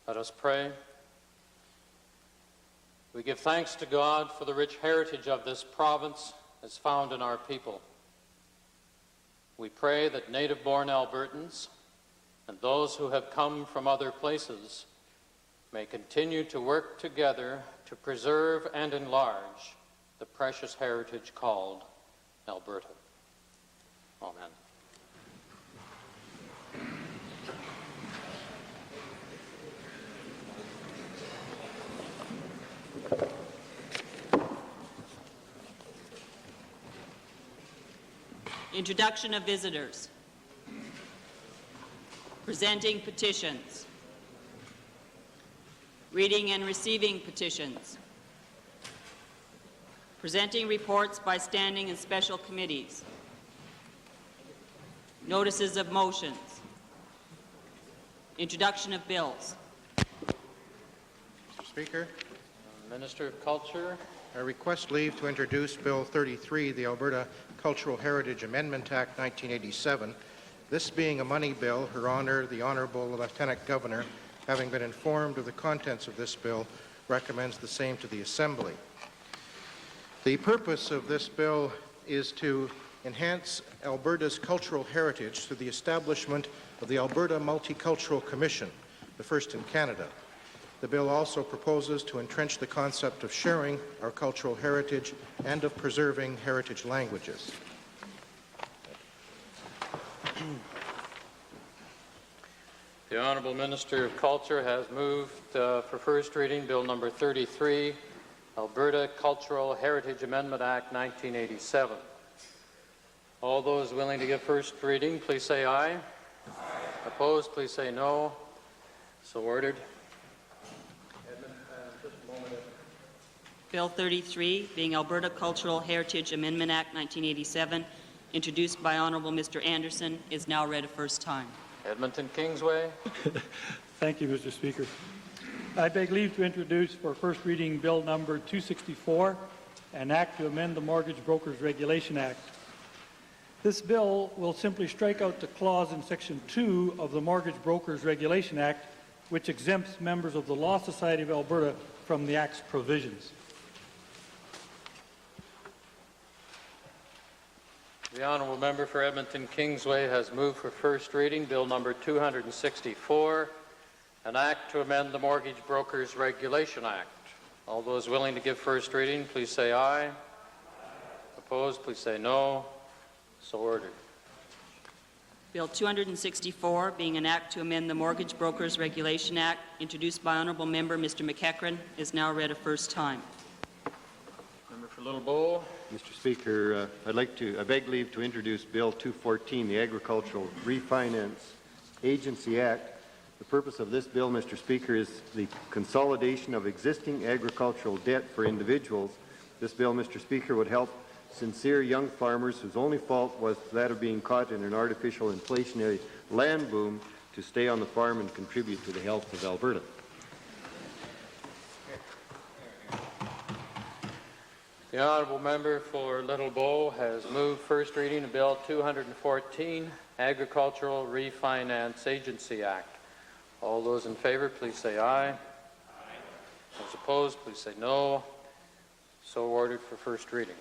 Let us pray. We give thanks to God for the rich heritage of this province as found in our people. We pray that native-born Albertans and those who have come from other places may continue to work together to preserve and enlarge the precious heritage called Alberta. Amen. Introduction of visitors. Presenting petitions. Reading and receiving petitions. Presenting reports by standing and special committees. Notices of motions. Introduction of bills. Mr. Speaker, Minister of Culture. I request leave to introduce Bill 33, the Alberta Cultural Heritage Amendment Act 1987. This being a money bill, Her Honour, the Honourable Lieutenant Governor, having been informed of the contents of this bill, recommends the same to the Assembly. The purpose of this bill is to enhance Alberta's cultural heritage through the establishment of the Alberta Multicultural Commission, the first in Canada. The bill also proposes to entrench the concept of sharing our cultural heritage and of preserving heritage languages. The Honourable Minister of Culture has moved for first reading Bill number 33, Alberta Cultural Heritage Amendment Act 1987. All those willing to give first reading, please say aye. Aye. Opposed, please say no. So ordered. Bill 33, being Alberta Cultural Heritage Amendment Act 1987, introduced by Honourable Mr. Anderson, is now read a first time. Edmonton Kingsway. Thank you, Mr. Speaker. I beg leave to introduce for first reading Bill number 264, an act to amend the Mortgage Brokers Regulation Act. This bill will simply strike out the clause in Section 2 of the Mortgage Brokers Regulation Act, which exempts members of the Law Society of Alberta from the Act's provisions. The Honourable Member for Edmonton Kingsway has moved for first reading Bill number 264, an act to amend the Mortgage Brokers Regulation Act. All those willing to give first reading, please say aye. Aye. Opposed, please say no. So ordered. Bill 264, being an act to amend the Mortgage Brokers Regulation Act, introduced by Honourable Member Mr. McEachran, is now read a first time. Member for Little Bow. Mr. Speaker, I beg leave to introduce Bill 214, the Agricultural Refinance Agency Act. The purpose of this bill, Mr. Speaker, is the consolidation of existing agricultural debt for individuals. This bill, Mr. Speaker, would help sincere young farmers whose only fault was that of being caught in an artificial inflationary land boom to stay on the farm and contribute to the health of Alberta. The honourable member for Little Bow has moved first reading of Bill 214, Agricultural Refinance Agency Act. All those in favour, please say aye. Aye. Those opposed, please say no. So ordered for first reading.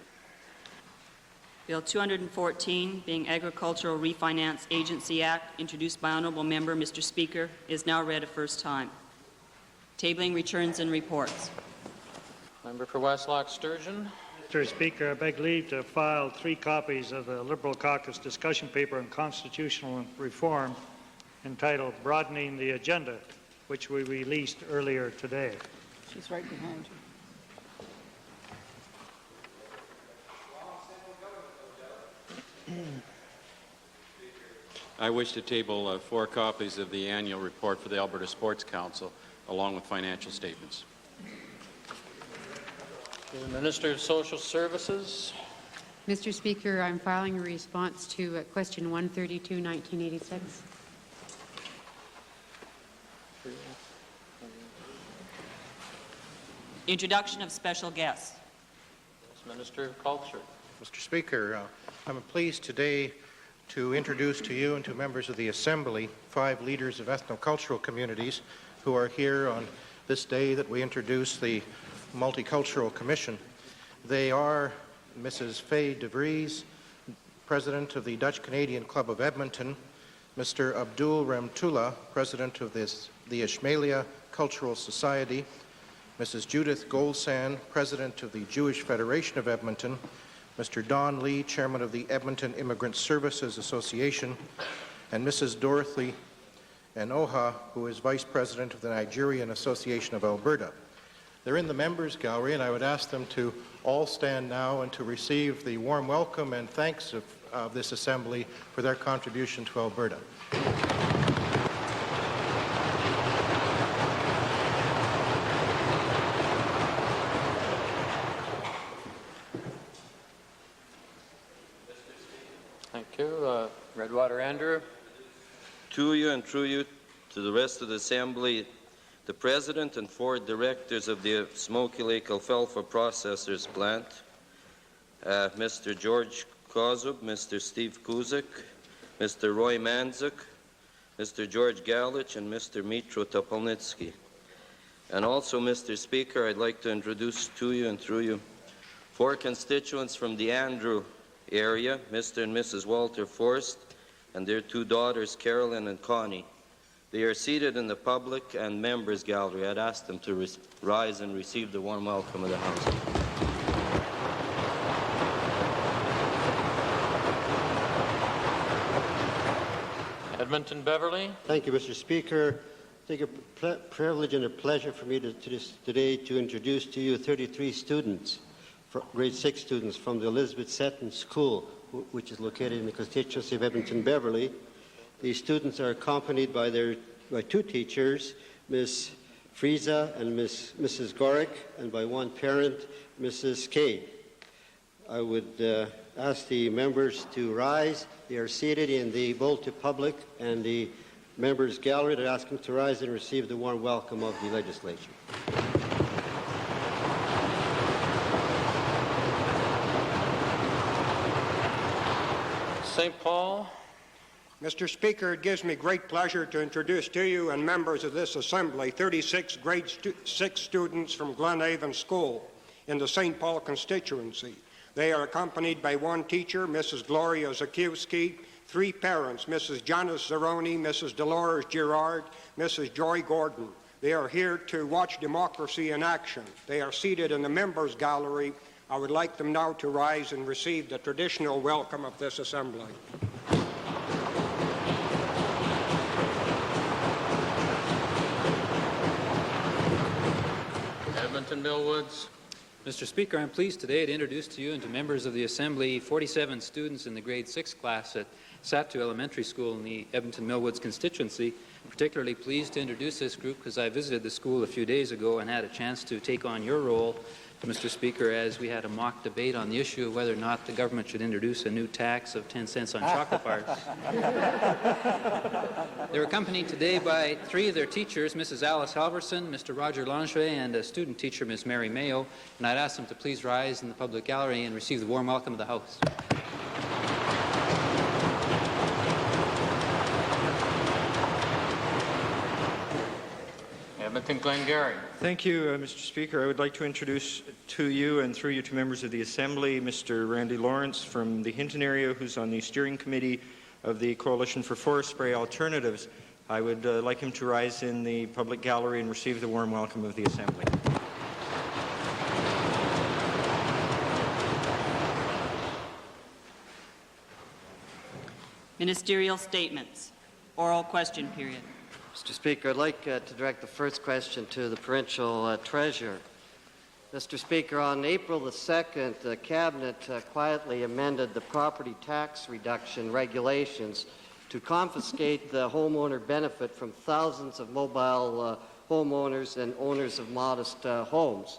Bill 214, being Agricultural Refinance Agency Act, introduced by Honourable Member Mr. Speaker, is now read a first time. Tabling returns and reports. Member for Westlock Sturgeon. Mr. Speaker, I beg leave to file 3 copies of the Liberal Caucus discussion paper on constitutional reform entitled Broadening the Agenda, which we released earlier today. She's right behind you. I wish to table 4 copies of the annual report for the Alberta Sports Council, along with financial statements. The Minister of Social Services. Mr. Speaker, I'm filing a response to question 132, 1986. Introduction of special guests. Minister of Culture. Mr. Speaker, I'm pleased today to introduce to you and to members of the Assembly 5 leaders of ethnocultural communities who are here on this day that we introduce the Multicultural Commission. They are Mrs. Faye de Vries, President of the Dutch-Canadian Club of Edmonton, Mr. Abdul Ramtullah, President of the Ishmaelia Cultural Society, Mrs. Judith Goldsand, President of the Jewish Federation of Edmonton, Mr. Don Lee, Chairman of the Edmonton Immigrant Services Association, and Mrs. Dorothy Enoha, who is Vice President of the Nigerian Association of Alberta. They're in the members gallery, and I would ask them to all stand now and to receive the warm welcome and thanks of this Assembly for their contribution to Alberta. Thank you. Redwater Andrew. To you and through you to the rest of the Assembly, the President and 4 directors of the Smoky Lake Alfalfa Processors Plant, Mr. George Kozub, Mr. Steve Kuzik, Mr. Roy Manzuk, Mr. George Galich, and Mr. Mitro Topolnitsky. And also, Mr. Speaker, I'd like to introduce to you and through you 4 constituents from the Andrew area, Mr. and Mrs. Walter Forst, and their 2 daughters, Carolyn and Connie. They are seated in the public and members gallery. I'd ask them to rise and receive the warm welcome of the House. Edmonton Beverly. Thank you, Mr. Speaker. It's a privilege and a pleasure for me today to introduce to you 33 students, grade 6 students from the Elizabeth Seton School, which is located in the constituency of Edmonton Beverly. These students are accompanied by 2 teachers, Ms. Frieza and Mrs. Gorick, and by 1 parent, Mrs. Kay. I would ask the members to rise. They are seated in the both the public and the members gallery. I'd ask them to rise and receive the warm welcome of the legislature. St. Paul. Mr. Speaker, it gives me great pleasure to introduce to you and members of this Assembly 36 grade 6 students from Glenhaven School in the St. Paul constituency. They are accompanied by 1 teacher, Mrs. Gloria Zakiewski, 3 parents, Mrs. Janice Zeroni, Mrs. Dolores Girard, Mrs. Joy Gordon. They are here to watch democracy in action. They are seated in the members gallery. I would like them now to rise and receive the traditional welcome of this Assembly. Edmonton Millwoods. Mr. Speaker, I'm pleased today to introduce to you and to members of the Assembly 47 students in the grade 6 class at Satu Elementary School in the Edmonton Millwoods constituency. I'm particularly pleased to introduce this group because I visited the school a few days ago and had a chance to take on your role, Mr. Speaker, as we had a mock debate on the issue of whether or not the government should introduce a new tax of 10 cents on chocolate bars. They're accompanied today by 3 of their teachers, Mrs. Alice Halverson, Mr. Roger Langeray, and a student teacher, Ms. Mary Mayo, and I'd ask them to please rise in the public gallery and receive the warm welcome of the House. Edmonton Glengarry. Thank you, Mr. Speaker. I would like to introduce to you and through you to members of the Assembly Mr. Randy Lawrence from the Hinton area, who's on the steering committee of the Coalition for Forest Spray Alternatives. I would like him to rise in the public gallery and receive the warm welcome of the Assembly. Ministerial statements. Oral question period. Mr. Speaker, I'd like to direct the first question to the provincial treasurer. Mr. Speaker, on April the 2nd, the Cabinet quietly amended the property tax reduction regulations to confiscate the homeowner benefit from thousands of mobile homeowners and owners of modest homes.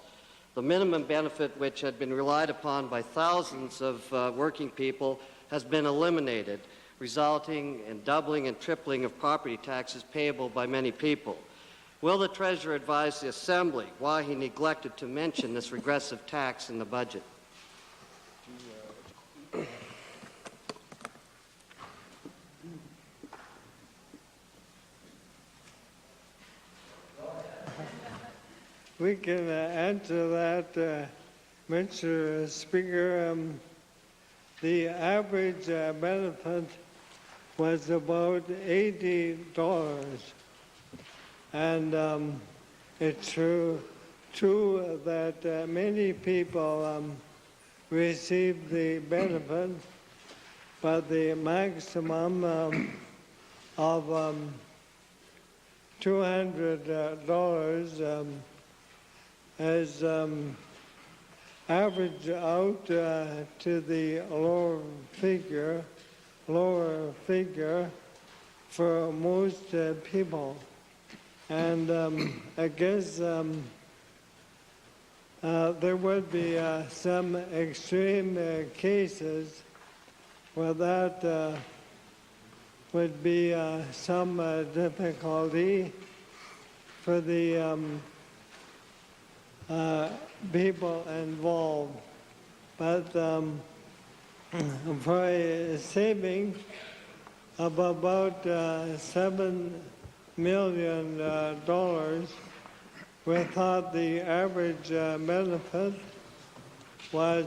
The minimum benefit, which had been relied upon by thousands of working people, has been eliminated, resulting in doubling and tripling of property taxes payable by many people. Will the Treasurer advise the Assembly why he neglected to mention this regressive tax in the budget? We can answer that, Mr. Speaker. The average benefit was about $80, and it's true that many people receive the benefit, but the maximum of $200 is average out to the lower figure for most people. And I guess there would be some extreme cases where that would be some difficulty for the people involved, but for a saving of about $7 million, we thought the average benefit was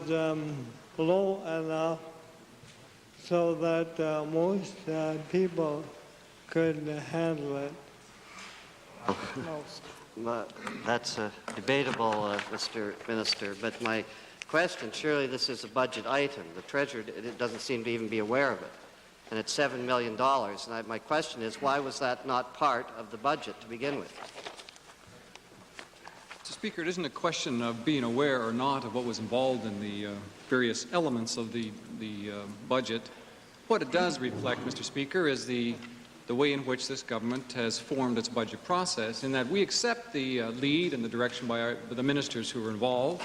low enough so that most people could handle it. That's debatable, Mr. Minister, but my question, surely this is a budget item. The Treasurer doesn't seem to even be aware of it, and it's $7 million. And my question is, why was that not part of the budget to begin with? Mr. Speaker, it isn't a question of being aware or not of what was involved in the various elements of the budget. What it does reflect, Mr. Speaker, is the way in which this government has formed its budget process, in that we accept the lead and the direction by the ministers who are involved,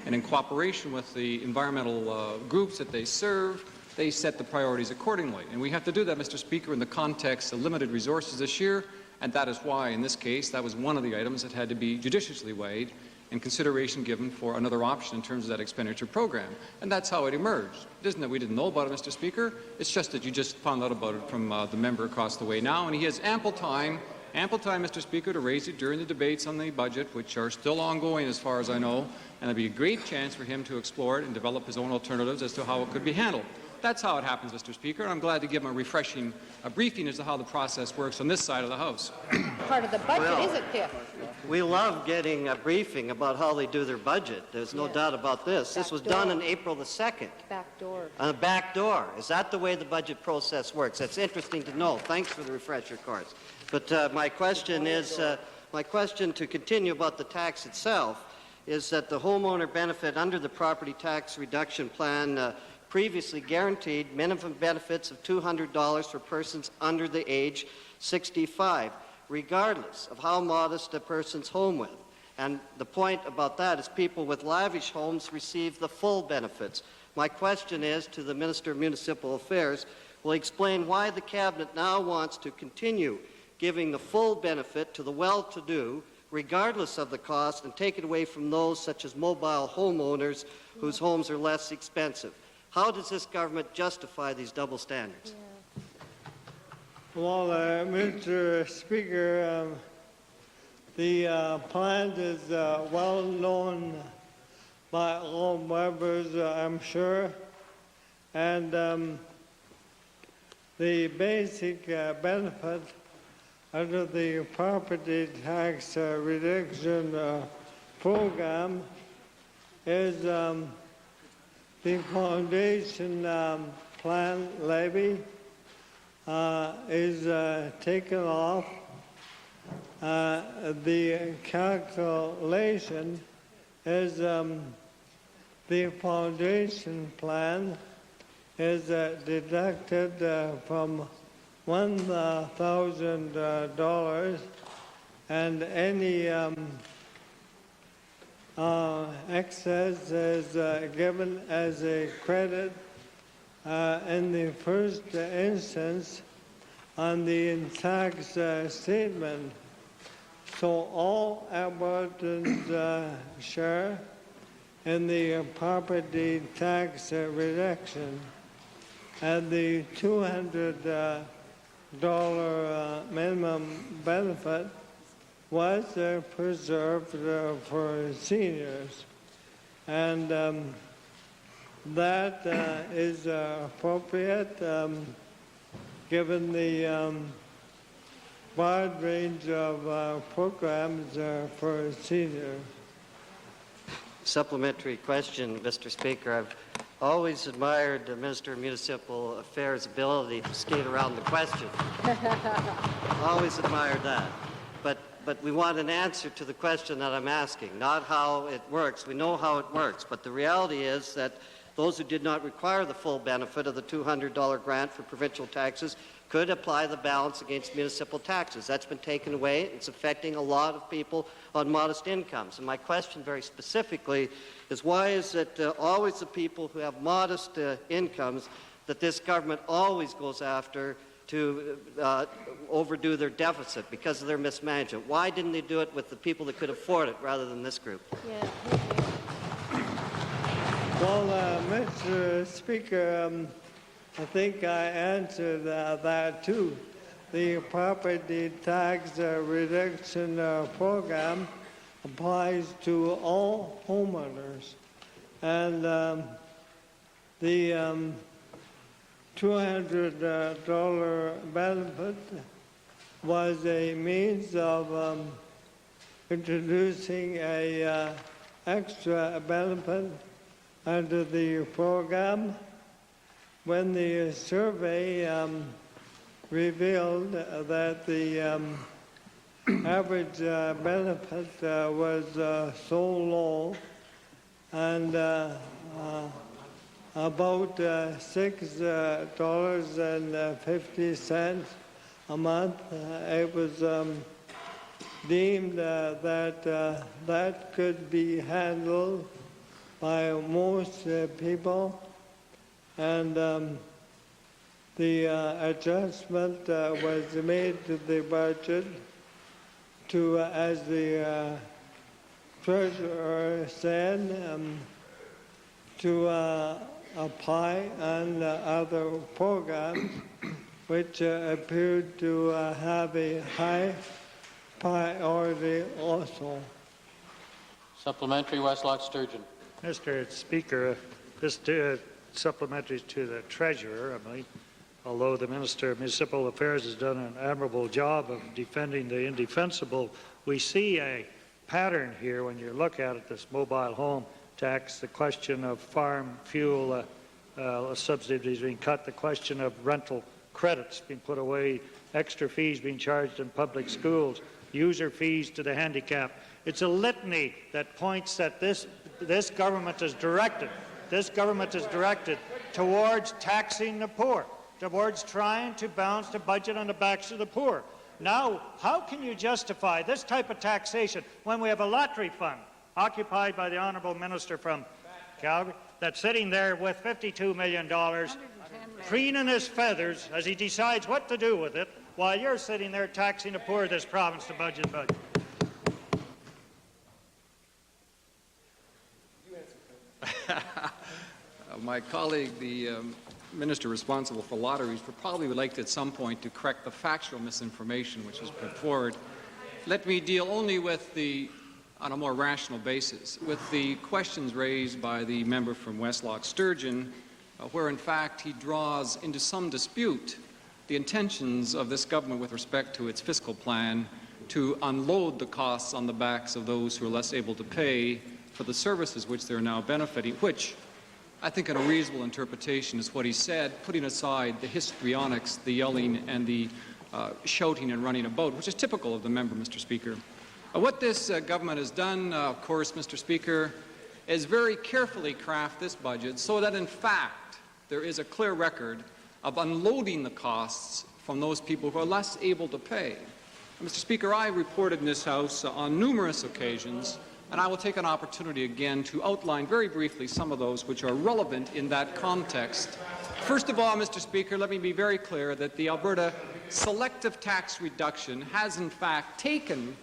and in cooperation with the environmental groups that they serve, they set the priorities accordingly. And we have to do that, Mr. Speaker, in the context of limited resources this year, and that is why, in this case, that was one of the items that had to be judiciously weighed and consideration given for another option in terms of that expenditure program. And that's how it emerged. It isn't that we didn't know about it, Mr. Speaker. It's just that you just found out about it from the member across the way now, and he has ample time, Mr. Speaker, to raise it during the debates on the budget, which are still ongoing as far as I know, and it'll be a great chance for him to explore it and develop his own alternatives as to how it could be handled. That's how it happens, Mr. Speaker. I'm glad to give him a refreshing briefing as to how the process works on this side of the House. Part of the budget, is it, Piff? We love getting a briefing about how they do their budget. There's no doubt about this. This was done on April the 2nd. Back door. On a back door. Is that the way the budget process works? That's interesting to know. Thanks for the refresher course. But my question is, my question to continue about the tax itself is that the homeowner benefit under the property tax reduction plan previously guaranteed minimum benefits of $200 for persons under the age 65, regardless of how modest a person's home with. And the point about that is people with lavish homes receive the full benefits. My question is to the Minister of Municipal Affairs, will he explain why the Cabinet now wants to continue giving the full benefit to the well-to-do, regardless of the cost, and take it away from those such as mobile homeowners whose homes are less expensive? How does this government justify these double standards? Well, Mr. Speaker, the plan is well known by all members, I'm sure, and the basic benefit under the property tax reduction program is the foundation plan levy is taken off. The calculation is the foundation plan is deducted from $1,000, and any excess is given as a credit in the first instance on the tax statement. So all Albertans share in the property tax reduction, and the $200 minimum benefit was preserved for seniors. And that is appropriate given the wide range of programs for seniors. Supplementary question, Mr. Speaker. I've always admired the Minister of Municipal Affairs' ability to skate around the question. Always admired that. But we want an answer to the question that I'm asking, not how it works. We know how it works, but the reality is that those who did not require the full benefit of the $200 grant for provincial taxes could apply the balance against municipal taxes. That's been taken away. It's affecting a lot of people on modest incomes. And my question very specifically is, why is it always the people who have modest incomes that this government always goes after to overdo their deficit because of their mismanagement? Why didn't they do it with the people that could afford it rather than this group? Yeah. Well, Mr. Speaker, I think I answered that too. The property tax reduction program applies to all homeowners, and the $200 benefit was a means of introducing a extra benefit under the program. When the survey revealed that the average benefit was so low, and about $6.50 a month, it was deemed that that could be handled by most people, and the adjustment was made to the budget to, as the treasurer said, to apply on other programs which appeared to have a high priority also. Supplementary, Westlock Sturgeon. Mr. Speaker, this supplementary to the Treasurer, Emily. Although the Minister of Municipal Affairs has done an admirable job of defending the indefensible, we see a pattern here when you look at it, this mobile home tax, the question of farm fuel subsidies being cut, the question of rental credits being put away, extra fees being charged in public schools, user fees to the handicapped. It's a litany that points that this government is directed towards taxing the poor, towards trying to balance the budget on the backs of the poor. Now, how can you justify this type of taxation when we have a lottery fund occupied by the Honourable Minister from Calgary that's sitting there with $52 million, preening his feathers as he decides what to do with it, while you're sitting there taxing the poor of this province to budget. My colleague, the minister responsible for lotteries, probably would like to at some point to correct the factual misinformation which was put forward. Let me deal only with on a more rational basis, with the questions raised by the member from Westlock Sturgeon, where in fact he draws into some dispute the intentions of this government with respect to its fiscal plan to unload the costs on the backs of those who are less able to pay for the services which they're now benefiting, which I think in a reasonable interpretation is what he said, putting aside the histrionics, the yelling and the shouting and running about, which is typical of the member, Mr. Speaker. What this government has done, of course, Mr. Speaker, is very carefully craft this budget so that in fact there is a clear record of unloading the costs from those people who are less able to pay. Mr. Speaker, I reported in this House on numerous occasions, and I will take an opportunity again to outline very briefly some of those which are relevant in that context. First of all, Mr. Speaker, let me be very clear that the Alberta selective tax reduction has in fact taken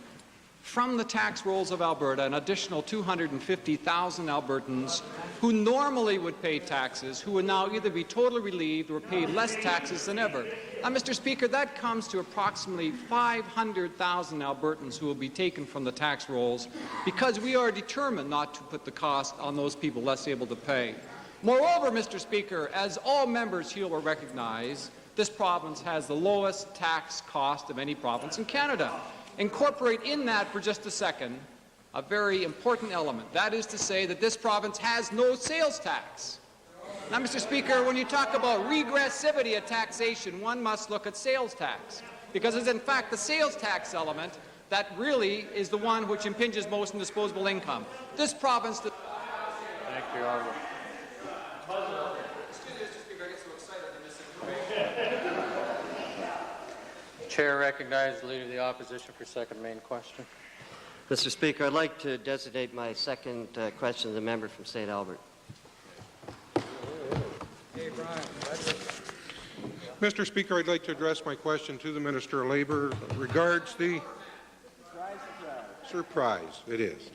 from the tax rolls of Alberta an additional 250,000 Albertans who normally would pay taxes, who would now either be totally relieved or pay less taxes than ever. Now, Mr. Speaker, that comes to approximately 500,000 Albertans who will be taken from the tax rolls because we are determined not to put the cost on those people less able to pay. Moreover, Mr. Speaker, as all members here will recognize, this province has the lowest tax cost of any province in Canada. Incorporate in that for just a second a very important element. That is to say that this province has no sales tax. Now, Mr. Speaker, when you talk about regressivity of taxation, one must look at sales tax, because it's in fact the sales tax element that really is the one which impinges most on disposable income. This province... Thank you, Honourable. Chair recognizes the Leader of the Opposition for second main question. Mr. Speaker, I'd like to designate my second question to the member from St. Albert. Mr. Speaker, I'd like to address my question to the Minister of Labour regards the surprise, it is,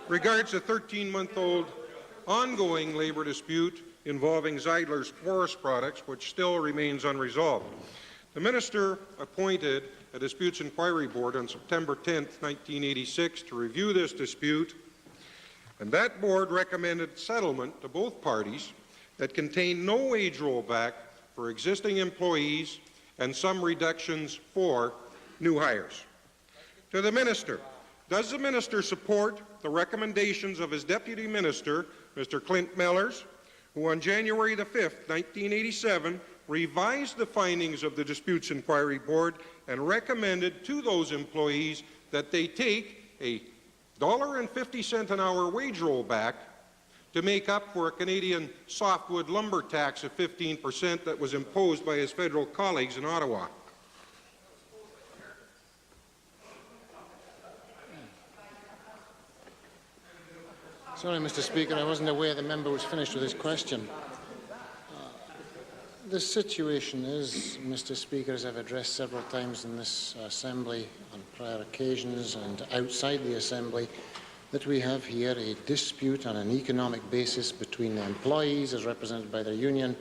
regards the 13-month-old ongoing labour dispute involving Zeidler's forest products, which still remains unresolved. The Minister appointed a Disputes Inquiry Board on September 10, 1986 to review this dispute, and that board recommended settlement to both parties that contained no wage rollback for existing employees and some reductions for new hires. To the Minister, does the Minister support the recommendations of his Deputy Minister, Mr. Clint Mellors, who on January the 5th, 1987, revised the findings of the Disputes Inquiry Board and recommended to those employees that they take a $1.50 an hour wage rollback to make up for a Canadian softwood lumber tax of 15% that was imposed by his federal colleagues in Ottawa? Sorry, Mr. Speaker, I wasn't aware the member was finished with his question. The situation is, Mr. Speaker, as I've addressed several times in this Assembly on prior occasions and outside the Assembly, that we have here a dispute on an economic basis between the employees as represented by their union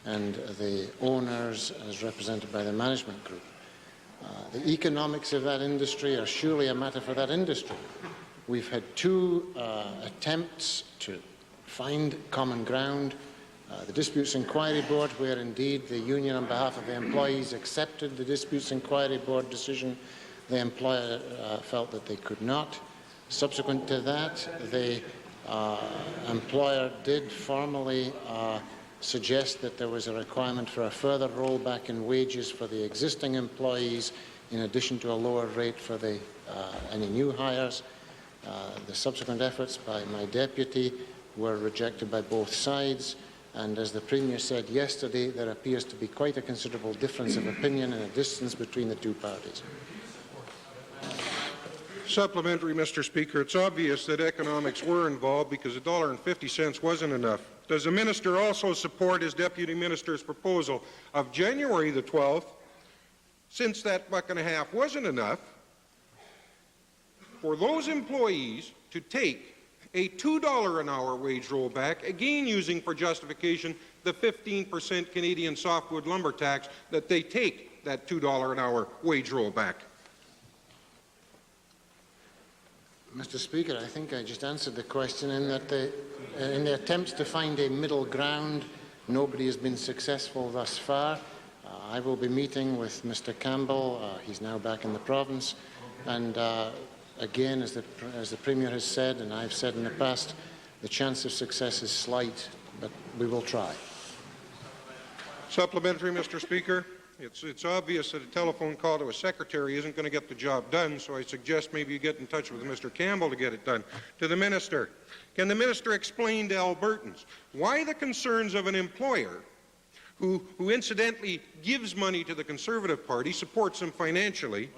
and the owners as represented by the management group. The economics of that industry are surely a matter for that industry. We've had two attempts to find common ground. The Disputes Inquiry Board, where indeed the union on behalf of the employees accepted the Disputes Inquiry Board decision, the employer felt that they could not. Subsequent to that, the employer did formally suggest that there was a requirement for a further rollback in wages for the existing employees in addition to a lower rate for any new hires. The subsequent efforts by my deputy were rejected by both sides. And as the Premier said yesterday, there appears to be quite a considerable difference of opinion and a distance between the two parties. Supplementary, Mr. Speaker. It's obvious that economics were involved because $1.50 wasn't enough. Does the minister also support his deputy minister's proposal of January the 12th, since that $1.50 wasn't enough, for those employees to take a $2 an hour wage rollback, again using for justification the 15% Canadian softwood lumber tax, that they take that $2 an hour wage rollback? Mr. Speaker, I think I just answered the question in that in the attempts to find a middle ground, nobody has been successful thus far. I will be meeting with Mr. Campbell. He's now back in the province. And again, as the Premier has said, and I've said in the past, the chance of success is slight, but we will try. Supplementary, Mr. Speaker. It's obvious that a telephone call to a secretary isn't going to get the job done, so I suggest maybe you get in touch with Mr. Campbell to get it done. To the minister, can the minister explain to Albertans why the concerns of an employer who incidentally gives money to the Conservative Party, supports them financially,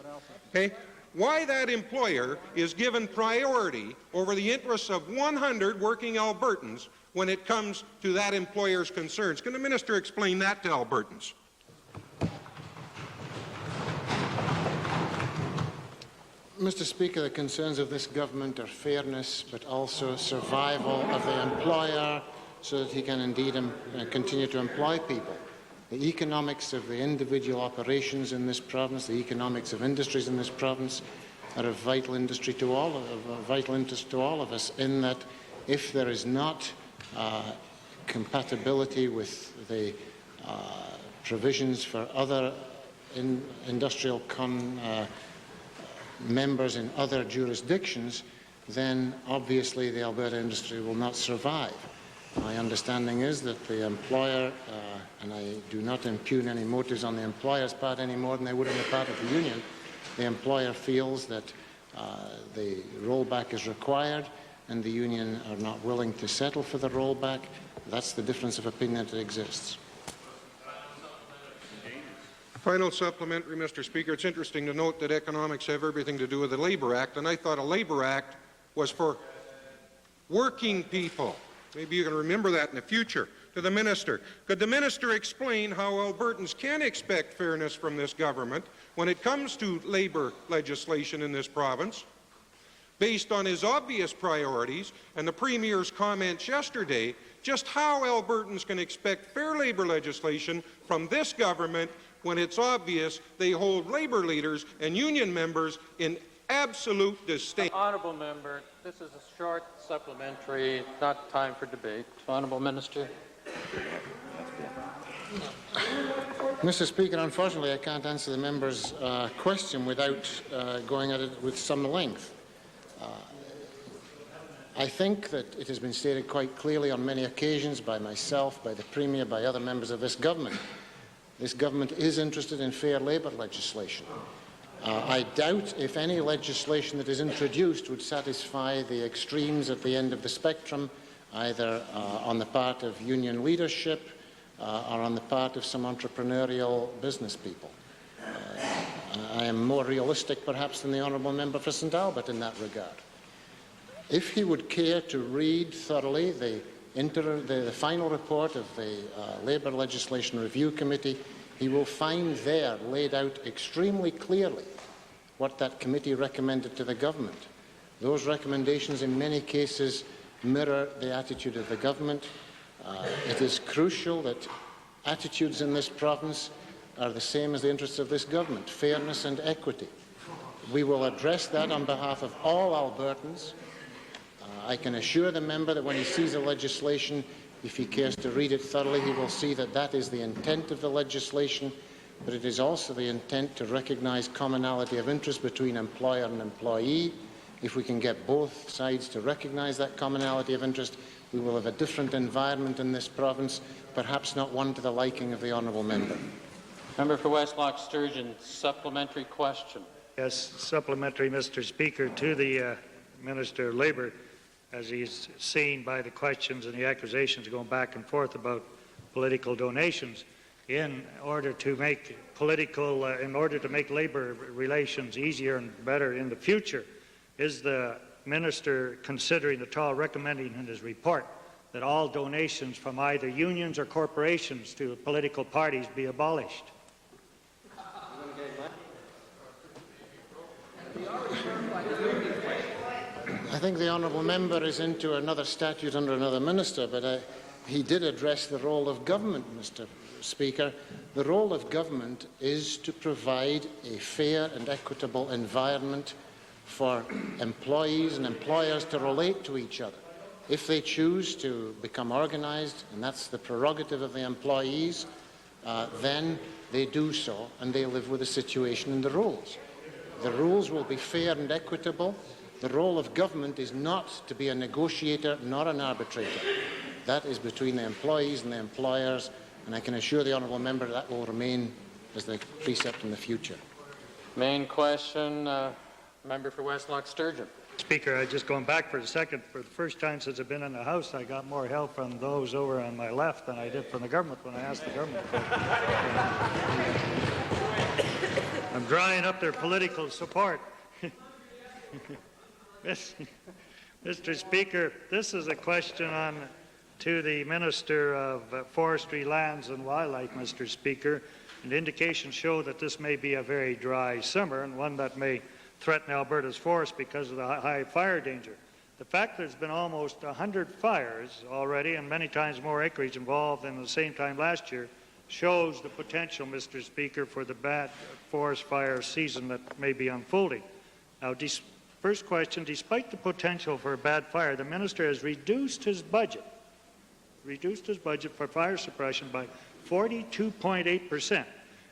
okay, why that employer is given priority over the interests of 100 working Albertans when it comes to that employer's concerns? Can the minister explain that to Albertans? Mr. Speaker, the concerns of this government are fairness, but also survival of the employer so that he can indeed continue to employ people. The economics of the individual operations in this province, the economics of industries in this province are of vital interest to all of us, in that if there is not compatibility with the provisions for other industrial members in other jurisdictions, then obviously the Alberta industry will not survive. My understanding is that the employer, and I do not impugn any motives on the employer's part any more than they would on the part of the union, the employer feels that the rollback is required and the union are not willing to settle for the rollback. That's the difference of opinion that exists. Final supplementary, Mr. Speaker. It's interesting to note that economics have everything to do with the Labour Act, and I thought a Labour Act was for working people. Maybe you can remember that in the future. To the minister, could the minister explain how Albertans can expect fairness from this government when it comes to labour legislation in this province, based on his obvious priorities and the Premier's comments yesterday, just how Albertans can expect fair labour legislation from this government when it's obvious they hold labour leaders and union members in absolute disdain? Honourable member, this is a short supplementary, not time for debate. Honourable Minister. Mr. Speaker, unfortunately I can't answer the member's question without going at it with some length. I think that it has been stated quite clearly on many occasions by myself, by the Premier, by other members of this government. This government is interested in fair labour legislation. I doubt if any legislation that is introduced would satisfy the extremes at the end of the spectrum, either on the part of union leadership or on the part of some entrepreneurial business people. I am more realistic perhaps than the honourable member for St Albert in that regard. If he would care to read thoroughly the final report of the Labour Legislation Review Committee, he will find there laid out extremely clearly what that committee recommended to the government. Those recommendations in many cases mirror the attitude of the government. It is crucial that attitudes in this province are the same as the interests of this government, fairness and equity. We will address that on behalf of all Albertans. I can assure the member that when he sees the legislation, if he cares to read it thoroughly, he will see that that is the intent of the legislation, but it is also the intent to recognise commonality of interest between employer and employee. If we can get both sides to recognise that commonality of interest, we will have a different environment in this province, perhaps not one to the liking of the honourable member. Member for Westlock Sturgeon, supplementary question. Yes, supplementary, Mr. Speaker, to the Minister of Labour. as he's seen by the questions and the accusations going back and forth about political donations, in order to make labor relations easier and better in the future. Is the minister considering at all, recommending in his report, that all donations from either unions or corporations to political parties be abolished? I think the honourable member is into another statute under another minister, but he did address the role of government, Mr. Speaker. The role of government is to provide a fair and equitable environment for employees and employers to relate to each other. If they choose to become organised, and that's the prerogative of the employees, then they do so, and they live with the situation and the rules. The rules will be fair and equitable. The role of government is not to be a negotiator, not an arbitrator. That is between the employees and the employers, and I can assure the honourable member that will remain as the precept in the future. Main question, member for West Loch Sturgeon. Speaker, just going back for a second, for the first time since I've been in the House, I got more help from those over on my left than I did from the government when I asked the government. I'm drying up their political support. Mr. Speaker, this is a question to the Minister of Forestry, Lands and Wildlife, Mr. Speaker. And indications show that this may be a very dry summer and one that may threaten Alberta's forests because of the high fire danger. The fact there's been almost 100 fires already and many times more acreage involved than the same time last year shows the potential, Mr. Speaker, for the bad forest fire season that may be unfolding. Now, first question, despite the potential for a bad fire, the minister has reduced his budget for fire suppression by 42.8%.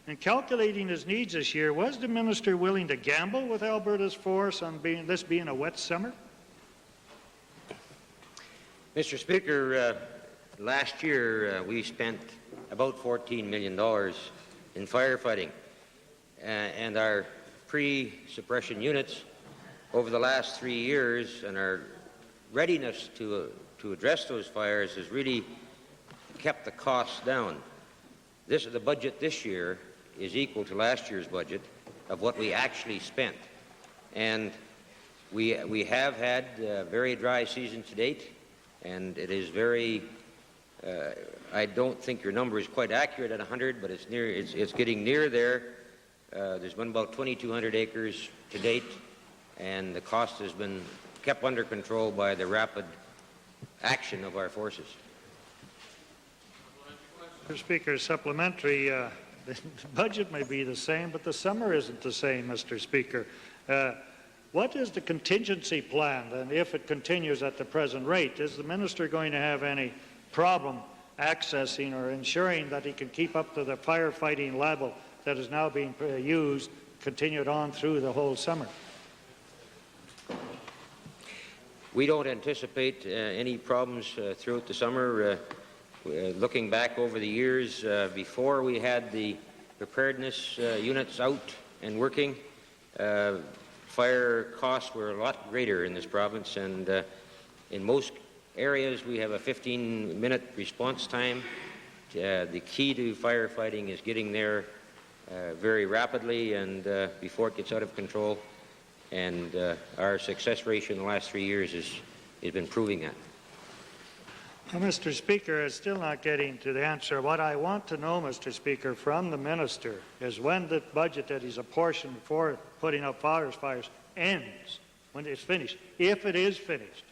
In calculating his needs this year, was the minister willing to gamble with Alberta's forests on this being a wet summer? Mr. Speaker, last year we spent about $14 million in firefighting, and our pre-suppression units over the last 3 years and our readiness to address those fires has really kept the costs down. The budget this year is equal to last year's budget of what we actually spent. And we have had a very dry season to date, and it is very, I don't think your number is quite accurate at 100, but it's getting near there. There's been about 2,200 acres to date, and the cost has been kept under control by the rapid action of our forces. Mr. Speaker, supplementary, the budget may be the same, but the summer isn't the same, Mr. Speaker. What is the contingency plan, then, if it continues at the present rate? Is the minister going to have any problem accessing or ensuring that he can keep up to the firefighting level that is now being used, continued on through the whole summer? We don't anticipate any problems throughout the summer. Looking back over the years before we had the preparedness units out and working, fire costs were a lot greater in this province, and in most areas we have a 15-minute response time. The key to firefighting is getting there very rapidly and before it gets out of control, and our success ratio in the last 3 years has been proving that. Well, Mr. Speaker, I'm still not getting to the answer. What I want to know, Mr. Speaker, from the minister is when the budget that he's apportioned for putting up fires ends, when it's finished. If it is finished,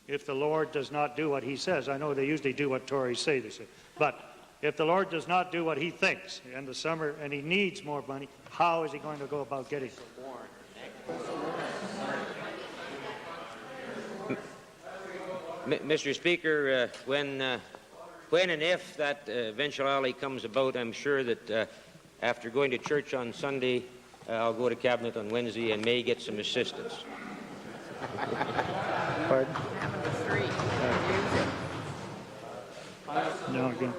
if the Lord does not do what he says. I know they usually do what Tories say they say. But if the Lord does not do what he thinks in the summer and he needs more money, how is he going to go about getting it? Mr. Speaker, when and if that eventuality comes about, I'm sure that after going to church on Sunday, I'll go to Cabinet on Wednesday and may get some assistance. Pardon? No, again.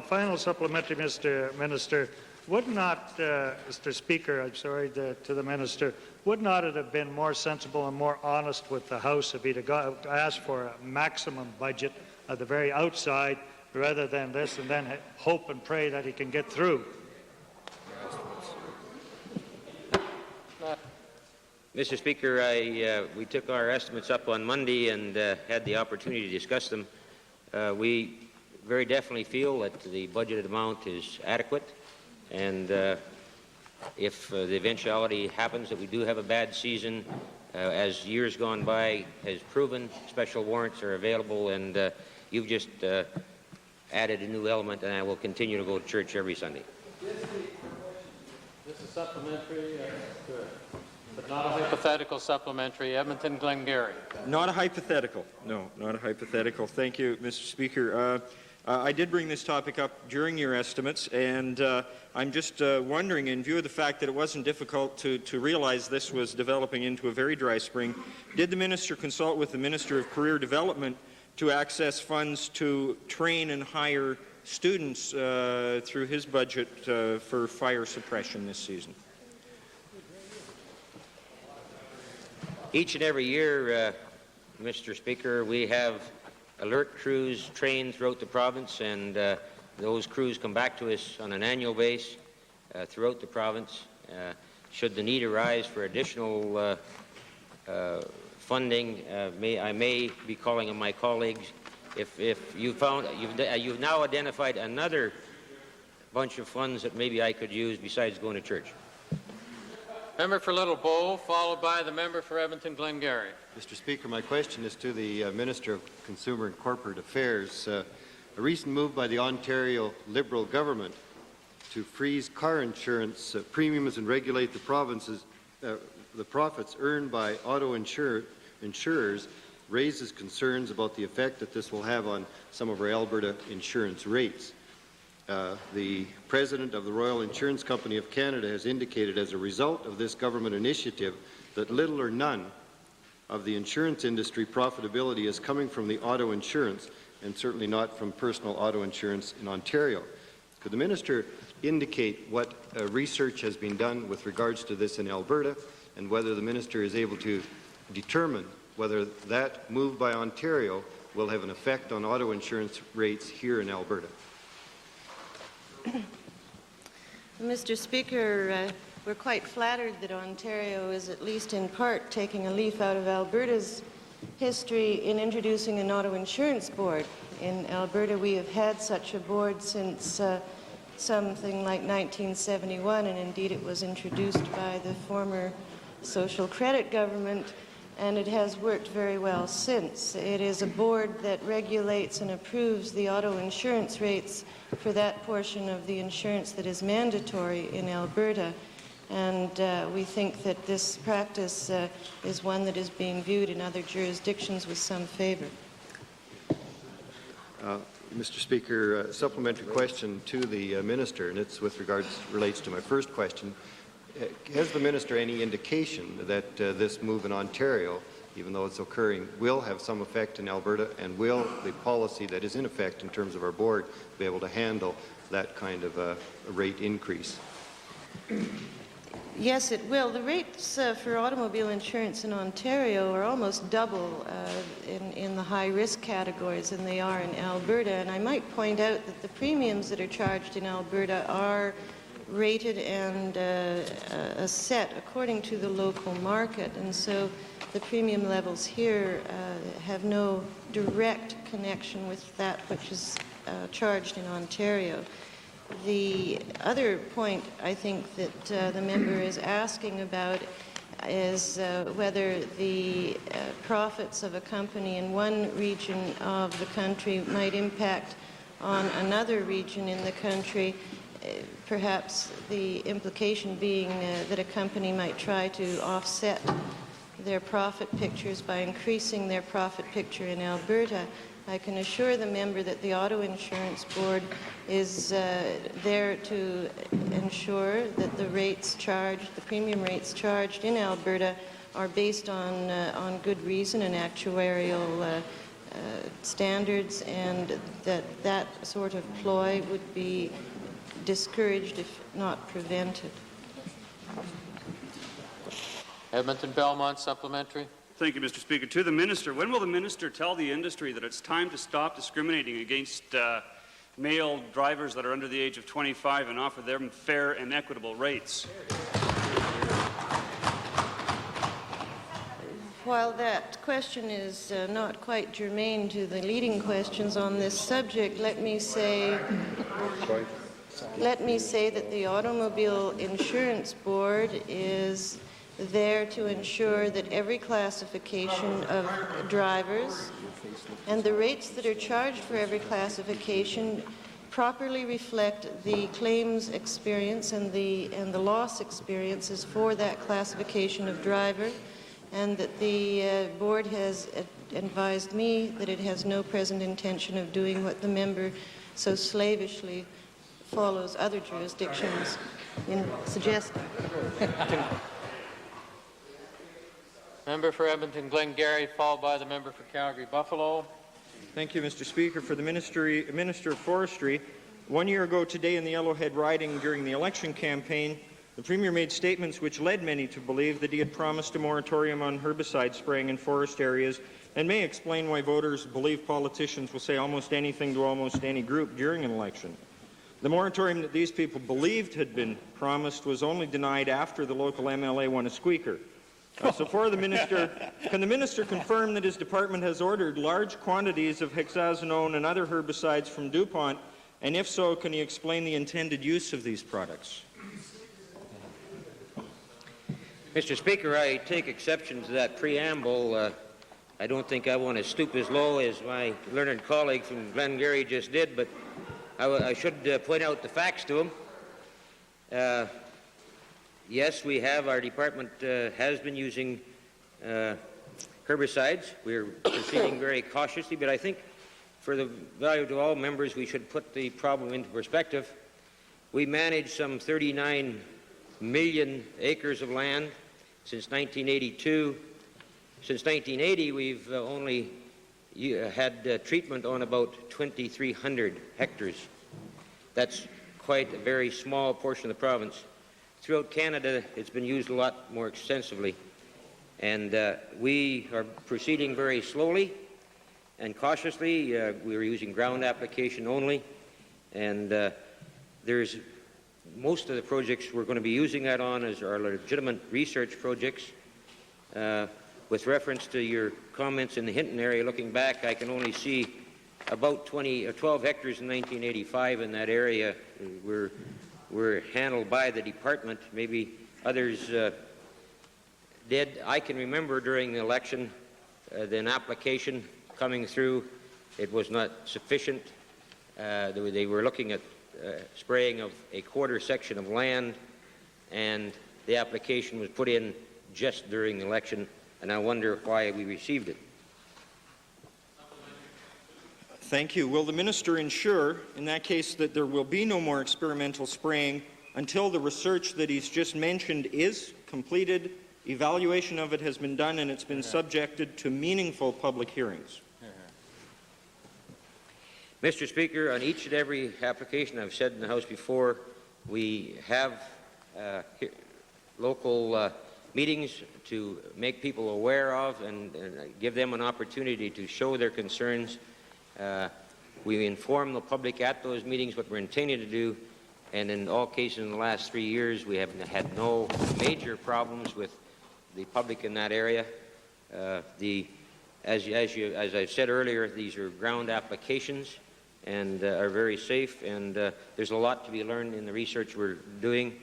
Final supplementary, Mr. Minister. Would not, Mr. Speaker, I'm sorry to the Minister, would not it have been more sensible and more honest with the House if he'd have to ask for a maximum budget at the very outside rather than this and then hope and pray that he can get through? Mr. Speaker, we took our estimates up on Monday and had the opportunity to discuss them. We very definitely feel that the budgeted amount is adequate, and if the eventuality happens that we do have a bad season, as years gone by has proven, special warrants are available, and you've just added a new element, and I will continue to go to church every Sunday. This is supplementary, but not a hypothetical supplementary. Edmonton Glengarry. Not a hypothetical. No, not a hypothetical. Thank you, Mr. Speaker. I did bring this topic up during your estimates, and I'm just wondering, in view of the fact that it wasn't difficult to realize this was developing into a very dry spring, did the Minister consult with the Minister of Career Development to access funds to train and hire students through his budget for fire suppression this season? Each and every year, Mr. Speaker, we have alert crews trained throughout the province, and those crews come back to us on an annual basis throughout the province. Should the need arise for additional funding, I may be calling on my colleagues. If you've now identified another bunch of funds that maybe I could use besides going to church. Member for Little Bow, followed by the member for Edmonton Glengarry. Mr. Speaker, my question is to the Minister of Consumer and Corporate Affairs. A recent move by the Ontario Liberal government to freeze car insurance premiums and regulate the province's the profits earned by auto insurers raises concerns about the effect that this will have on some of our Alberta insurance rates. The President of the Royal Insurance Company of Canada has indicated as a result of this government initiative that little or none of the insurance industry profitability is coming from the auto insurance and certainly not from personal auto insurance in Ontario. Could the Minister indicate what research has been done with regards to this in Alberta and whether the Minister is able to determine whether that move by Ontario will have an effect on auto insurance rates here in Alberta? Mr. Speaker, we're quite flattered that Ontario is at least in part taking a leaf out of Alberta's history in introducing an auto insurance board. In Alberta, we have had such a board since something like 1971, and indeed it was introduced by the former social credit government, and it has worked very well since. It is a board that regulates and approves the auto insurance rates for that portion of the insurance that is mandatory in Alberta. And we think that this practice is one that is being viewed in other jurisdictions with some favor. Mr. Speaker, a supplementary question to the Minister, and it's with regards, relates to my first question. Has the Minister any indication that this move in Ontario, even though it's occurring, will have some effect in Alberta, and will the policy that is in effect in terms of our board be able to handle that kind of a rate increase? Yes, it will. The rates for automobile insurance in Ontario are almost double in the high-risk categories than they are in Alberta. And I might point out that the premiums that are charged in Alberta are rated and set according to the local market. And so the premium levels here have no direct connection with that which is charged in Ontario. The other point I think that the member is asking about is whether the profits of a company in one region of the country might impact on another region in the country, perhaps the implication being that a company might try to offset their profit pictures by increasing their profit picture in Alberta. I can assure the member that the Auto Insurance Board is there to ensure that the rates charged, the premium rates charged in Alberta are based on good reason and actuarial standards, and that sort of ploy would be discouraged, if not prevented. Edmonton Belmont supplementary. Thank you, Mr. Speaker. To the Minister, when will the Minister tell the industry that it's time to stop discriminating against male drivers that are under the age of 25 and offer them fair and equitable rates? While that question is not quite germane to the leading questions on this subject, let me say that the Automobile Insurance Board is there to ensure that every classification of drivers and the rates that are charged for every classification properly reflect the claims experience and the loss experiences for that classification of driver, and that the board has advised me that it has no present intention of doing what the member so slavishly follows other jurisdictions in suggesting. Member for Edmonton Glengarry, followed by the member for Calgary Buffalo. Thank you, Mr. Speaker. For the Minister of Forestry, 1 year ago today in the Yellowhead riding during the election campaign, the Premier made statements which led many to believe that he had promised a moratorium on herbicide spraying in forest areas, and may explain why voters believe politicians will say almost anything to almost any group during an election. The moratorium that these people believed had been promised was only denied after the local MLA won a squeaker. So for the Minister, can the Minister confirm that his department has ordered large quantities of hexazinone and other herbicides from DuPont, and if so, can he explain the intended use of these products? Mr. Speaker, I take exception to that preamble. I don't think I want to stoop as low as my learned colleague from Glengarry just did, but I should point out the facts to him. Yes, we have. Our department has been using herbicides. We're proceeding very cautiously, but I think for the value to all members, we should put the problem into perspective. We manage some 39 million acres of land since 1982. Since 1980, we've only had treatment on about 2,300 hectares. That's quite a very small portion of the province. Throughout Canada, it's been used a lot more extensively. And we are proceeding very slowly and cautiously. We're using ground application only. And there's most of the projects we're going to be using that on as our legitimate research projects. With reference to your comments in the Hinton area, looking back, I can only see about 12 hectares in 1985 in that area were handled by the department. Maybe others did. I can remember during the election an application coming through. It was not sufficient. They were looking at spraying of a quarter section of land, and the application was put in just during the election, and I wonder why we received it. Thank you. Will the Minister ensure, in that case, that there will be no more experimental spraying until the research that he's just mentioned is completed, evaluation of it has been done, and it's been subjected to meaningful public hearings? Mr. Speaker, on each and every application, I've said in the House before, we have local meetings to make people aware of and give them an opportunity to show their concerns. We inform the public at those meetings what we're intending to do, and in all cases in the last 3 years, we have had no major problems with the public in that area. As I've said earlier, these are ground applications and are very safe, and there's a lot to be learned in the research we're doing.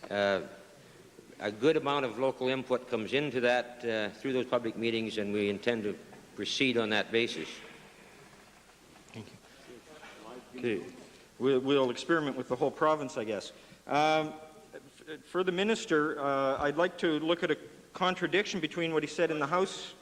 A good amount of local input comes into that through those public meetings, and we intend to proceed on that basis. Thank you. Okay. We'll experiment with the whole province, I guess. For the Minister, I'd like to look at a contradiction between what he said in the House.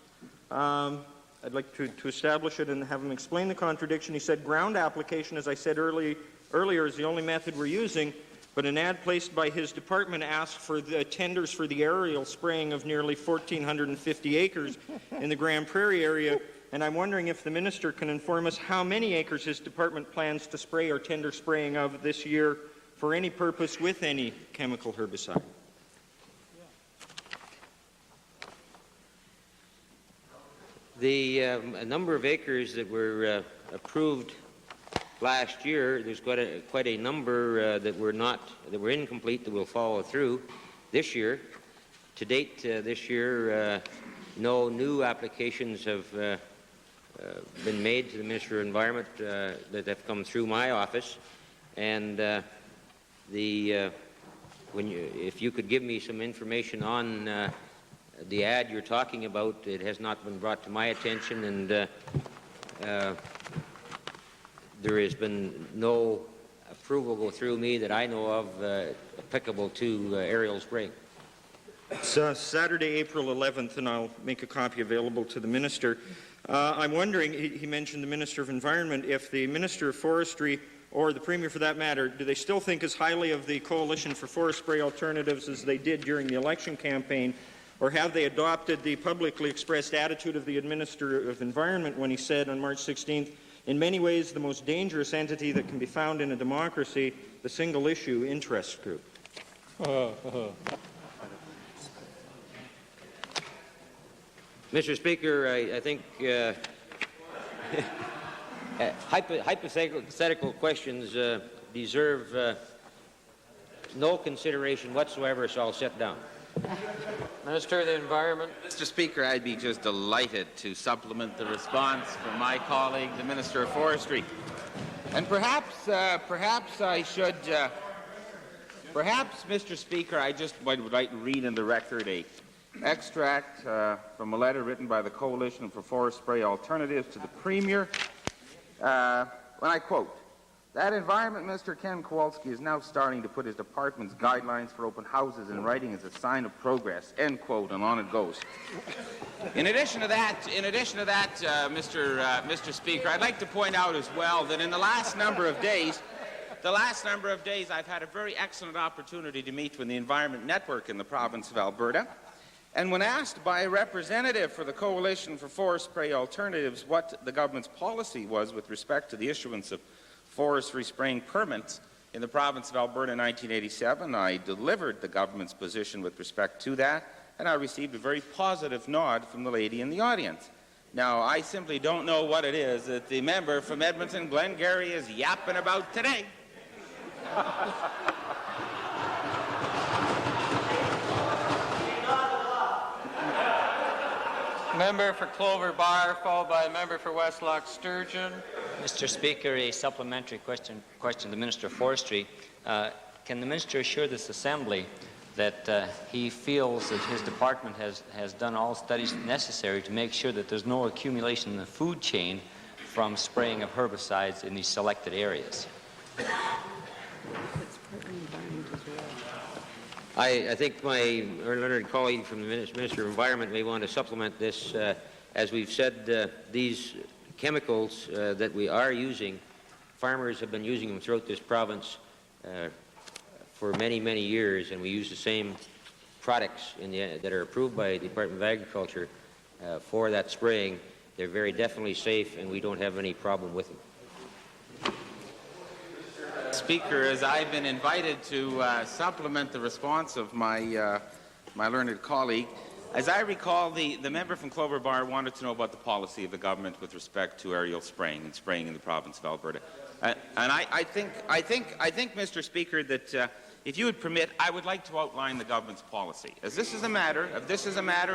I'd like to establish it and have him explain the contradiction. He said ground application, as I said earlier, is the only method we're using, but an ad placed by his department asked for the tenders for the aerial spraying of nearly 1,450 acres in the Grand Prairie area, and I'm wondering if the Minister can inform us how many acres his department plans to spray or tender spraying of this year for any purpose with any chemical herbicide. The number of acres that were approved last year, there's quite a number that were incomplete that will follow through this year. To date, this year, no new applications have been made to the Minister of Environment that have come through my office, and if you could give me some information on the ad you're talking about, it has not been brought to my attention, and there has been no approval go through me that I know of applicable to aerial spraying. It's Saturday, April 11th, and I'll make a copy available to the Minister. I'm wondering, he mentioned the Minister of Environment, if the Minister of Forestry or the Premier for that matter, do they still think as highly of the Coalition for Forest Spray Alternatives as they did during the election campaign, or have they adopted the publicly expressed attitude of the Minister of Environment when he said on March 16th, in many ways the most dangerous entity that can be found in a democracy, the single-issue interest group? Mr. Speaker, I think hypothetical questions deserve no consideration whatsoever, so I'll sit down. Minister of the Environment. Mr. Speaker, I'd be just delighted to supplement the response from my colleague, the Minister of Forestry. And perhaps I should, Mr. Speaker, I just would like to read in the record a extract from a letter written by the Coalition for Forest Spray Alternatives to the Premier, when I quote, "That Environment Minister Ken Kowalski is now starting to put his department's guidelines for open houses in writing as a sign of progress," end quote, and on it goes. In addition to that, Mr. Speaker, I'd like to point out as well that in the last number of days, I've had a very excellent opportunity to meet with the Environment Network in the province of Alberta. And when asked by a representative for the Coalition for Forest Spray Alternatives what the government's policy was with respect to the issuance of forestry spraying permits in the province of Alberta in 1987, I delivered the government's position with respect to that, and I received a very positive nod from the lady in the audience. Now, I simply don't know what it is that the member from Edmonton Glengarry is yapping about today. Member for Clover Bar, followed by a member for Westlock Sturgeon. Mr. Speaker, a supplementary question to the Minister of Forestry. Can the Minister assure this Assembly that he feels that his department has done all studies necessary to make sure that there's no accumulation in the food chain from spraying of herbicides in these selected areas? I think my learned colleague from the Minister of Environment may want to supplement this. As we've said, these chemicals that we are using, farmers have been using them throughout this province for many, many years, and we use the same products that are approved by the Department of Agriculture for that spraying. They're very definitely safe, and we don't have any problem with them. Speaker, as I've been invited to supplement the response of my learned colleague, as I recall, the member from Clover Bar wanted to know about the policy of the government with respect to aerial spraying and spraying in the province of Alberta. And I think, Mr. Speaker, that if you would permit, I would like to outline the government's policy. As this is a matter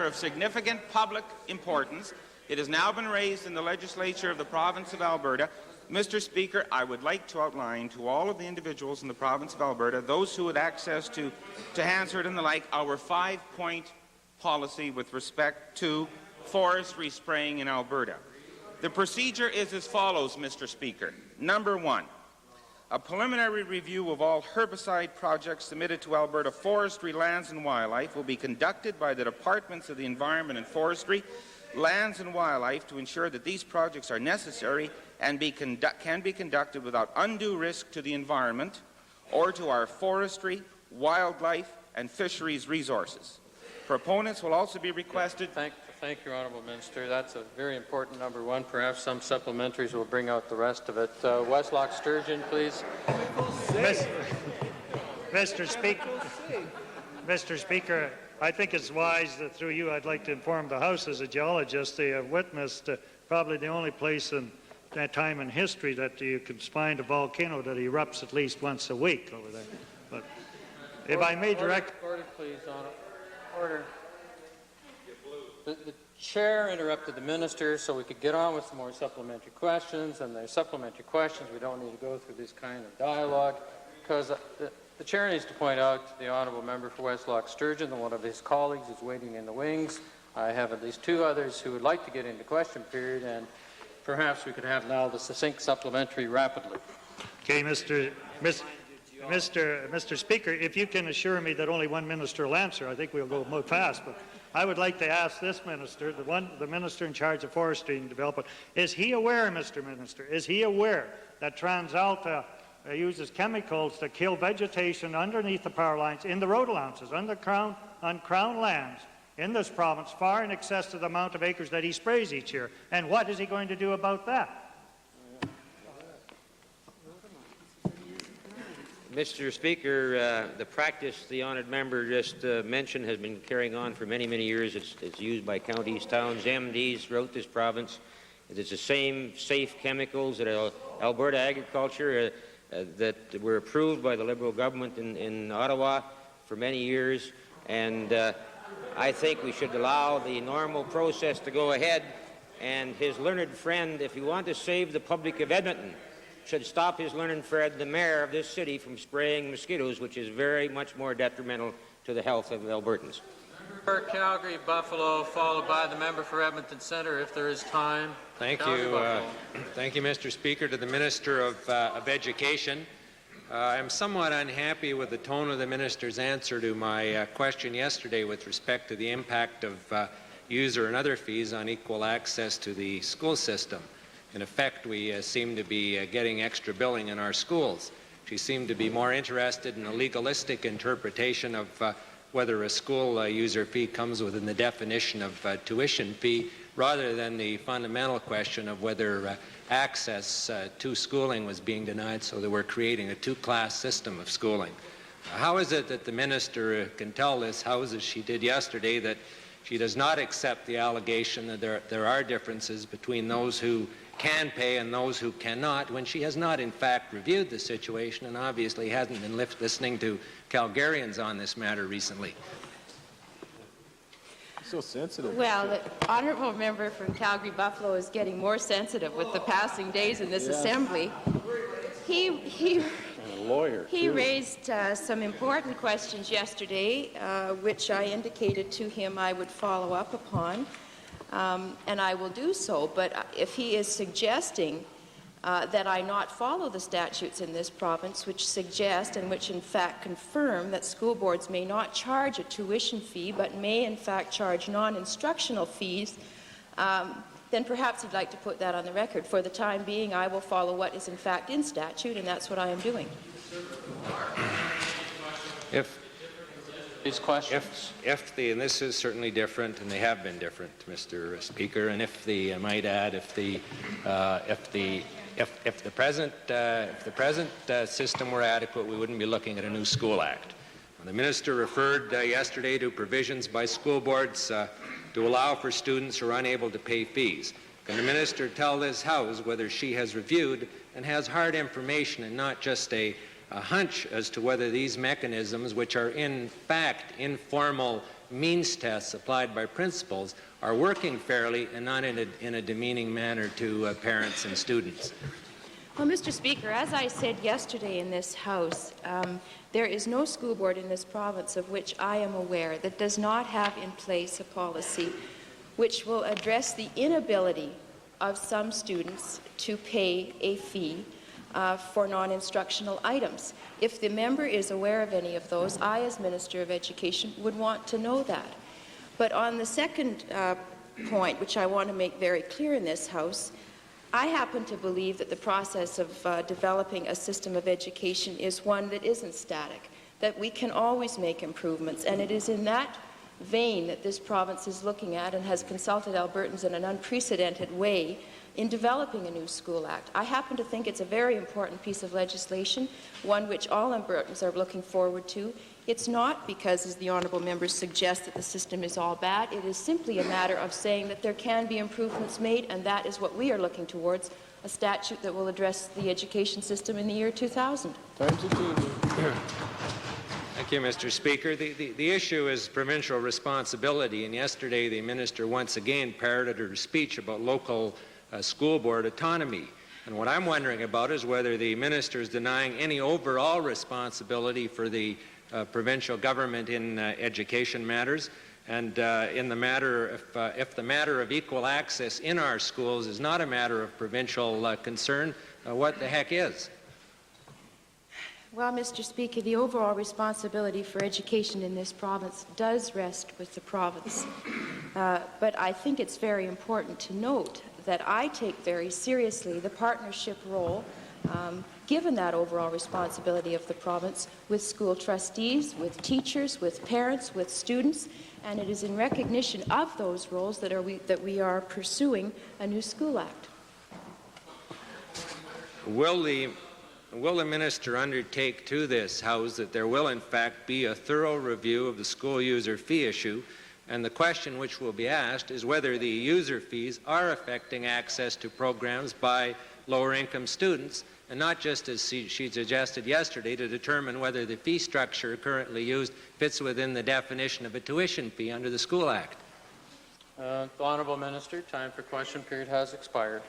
of significant public importance, it has now been raised in the legislature of the province of Alberta. Mr. Speaker, I would like to outline to all of the individuals in the province of Alberta, those who had access to Hansard and the like, our 5-point policy with respect to forestry spraying in Alberta. The procedure is as follows, Mr. Speaker. Number 1, a preliminary review of all herbicide projects submitted to Alberta Forestry, Lands and Wildlife will be conducted by the Departments of the Environment and Forestry, Lands and Wildlife to ensure that these projects are necessary and can be conducted without undue risk to the environment or to our forestry, wildlife and fisheries resources. Proponents will also be requested. Thank you, Honourable Minister. That's a very important number 1. Perhaps some supplementaries will bring out the rest of it. Westlock Sturgeon, please. Mr. Speaker, I think it's wise that through you I'd like to inform the House as a geologist they have witnessed probably the only place in that time in history that you can find a volcano that erupts at least once a week over there. But if I may direct... Order, please, order. The chair interrupted the minister so we could get on with some more supplementary questions, and there's supplementary questions. We don't need to go through this kind of dialogue, because the chair needs to point out to the honourable member for Westlock Sturgeon that one of his colleagues is waiting in the wings. I have at least two others who would like to get into question period, and perhaps we could have now the succinct supplementary rapidly. Okay, Mr. Speaker, if you can assure me that only one minister will answer, I think we'll go more fast. But I would like to ask this minister, the minister in charge of forestry and development, is he aware, Mr. Minister, is he aware that TransAlta uses chemicals to kill vegetation underneath the power lines in the road allowances, on crown lands in this province, far in excess of the amount of acres that he sprays each year? And what is he going to do about that? Mr. Speaker, the practice the honoured member just mentioned has been carrying on for many, many years. It's used by counties, towns, MDs throughout this province. It's the same safe chemicals that Alberta agriculture that were approved by the Liberal government in Ottawa for many years. And I think we should allow the normal process to go ahead. And his learned friend, if you want to save the public of Edmonton, should stop his learned friend, the mayor of this city, from spraying mosquitoes, which is very much more detrimental to the health of Albertans. For Calgary, Buffalo, followed by the member for Edmonton Centre, if there is time. Thank Calgary, you. Thank you, Mr. Speaker. To the Minister of Education, I'm somewhat unhappy with the tone of the minister's answer to my question yesterday with respect to the impact of user and other fees on equal access to the school system. In effect, we seem to be getting extra billing in our schools. She seemed to be more interested in a legalistic interpretation of whether a school user fee comes within the definition of tuition fee, rather than the fundamental question of whether access to schooling was being denied, so that we're creating a two-class system of schooling. How is it that the minister can tell this House, as she did yesterday, that she does not accept the allegation that there are differences between those who can pay and those who cannot, when she has not in fact reviewed the situation and obviously hasn't been listening to Calgarians on this matter recently? So sensitive. Well, the honourable member from Calgary Buffalo is getting more sensitive with the passing days in this assembly. He raised some important questions yesterday, which I indicated to him I would follow up upon. And I will do so, but if he is suggesting that I not follow the statutes in this province, which suggest and which in fact confirm that school boards may not charge a tuition fee, but may in fact charge non-instructional fees, then perhaps he'd like to put that on the record. For the time being, I will follow what is in fact in statute, and that's what I am doing. These questions. And this is certainly different, and they have been different, Mr. Speaker. And I might add, if the present system were adequate, we wouldn't be looking at a new school act. The minister referred yesterday to provisions by school boards to allow for students who are unable to pay fees. Can the minister tell this House whether she has reviewed and has hard information and not just a hunch as to whether these mechanisms, which are in fact informal means tests applied by principals, are working fairly and not in a demeaning manner to parents and students? Well, Mr. Speaker, as I said yesterday in this House, there is no school board in this province of which I am aware that does not have in place a policy which will address the inability of some students to pay a fee for non-instructional items. If the member is aware of any of those, I, as Minister of Education, would want to know that. But on the second point, which I want to make very clear in this House, I happen to believe that the process of developing a system of education is one that isn't static, that we can always make improvements, and it is in that vein that this province is looking at and has consulted Albertans in an unprecedented way in developing a new school act. I happen to think it's a very important piece of legislation, one which all Albertans are looking forward to. It's not because, as the honourable members suggest, that the system is all bad. It is simply a matter of saying that there can be improvements made, and that is what we are looking towards, a statute that will address the education system in the year 2000. Thank you, Mr. Speaker. The issue is provincial responsibility, and yesterday the minister once again parroted her speech about local school board autonomy. And what I'm wondering about is whether the minister is denying any overall responsibility for the provincial government in education matters, and in the matter, if the matter of equal access in our schools is not a matter of provincial concern, what the heck is? Well, Mr. Speaker, the overall responsibility for education in this province does rest with the province. But I think it's very important to note that I take very seriously the partnership role given that overall responsibility of the province with school trustees, with teachers, with parents, with students, and it is in recognition of those roles that we are pursuing a new school act. Will the minister undertake to this House that there will in fact be a thorough review of the school user fee issue, and the question which will be asked is whether the user fees are affecting access to programs by lower income students, and not just, as she suggested yesterday, to determine whether the fee structure currently used fits within the definition of a tuition fee under the School Act. The Honourable Minister, time for question period has expired.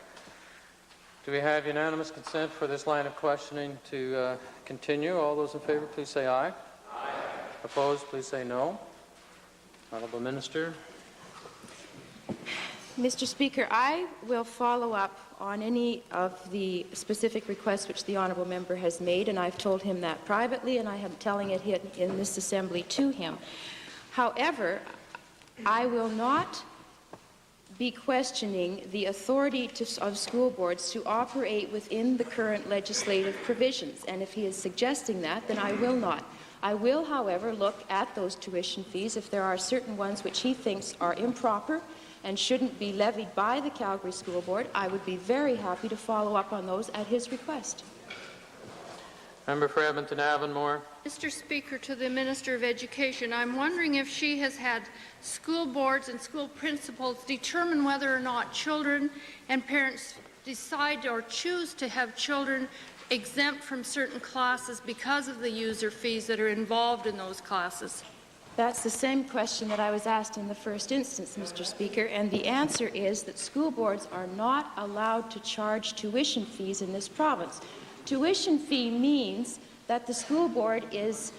Do we have unanimous consent for this line of questioning to continue? All those in favour, please say aye. Aye. Opposed, please say no. Honourable Minister. Mr. Speaker, I will follow up on any of the specific requests which the honourable member has made, and I've told him that privately, and I am telling it in this assembly to him. However, I will not be questioning the authority of school boards to operate within the current legislative provisions, and if he is suggesting that, then I will not. I will, however, look at those tuition fees if there are certain ones which he thinks are improper and shouldn't be levied by the Calgary School Board. I would be very happy to follow up on those at his request. Member for Edmonton Avonmore. Mr. Speaker, to the Minister of Education, I'm wondering if she has had school boards and school principals determine whether or not children and parents decide or choose to have children exempt from certain classes because of the user fees that are involved in those classes. That's the same question that I was asked in the first instance, Mr. Speaker, and the answer is that school boards are not allowed to charge tuition fees in this province. Tuition fee means that the school board is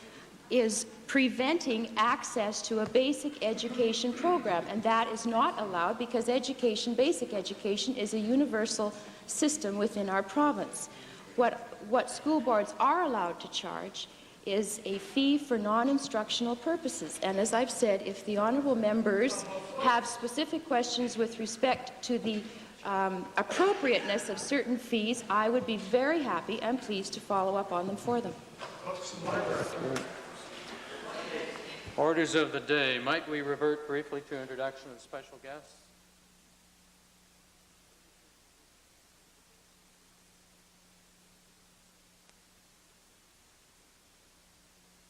preventing access to a basic education program, and that is not allowed because basic education is a universal system within our province. What school boards are allowed to charge is a fee for non-instructional purposes. And as I've said, if the honourable members have specific questions with respect to the appropriateness of certain fees, I would be very happy and pleased to follow up on them for them. Orders of the day. Might we revert briefly to introduction of special guests?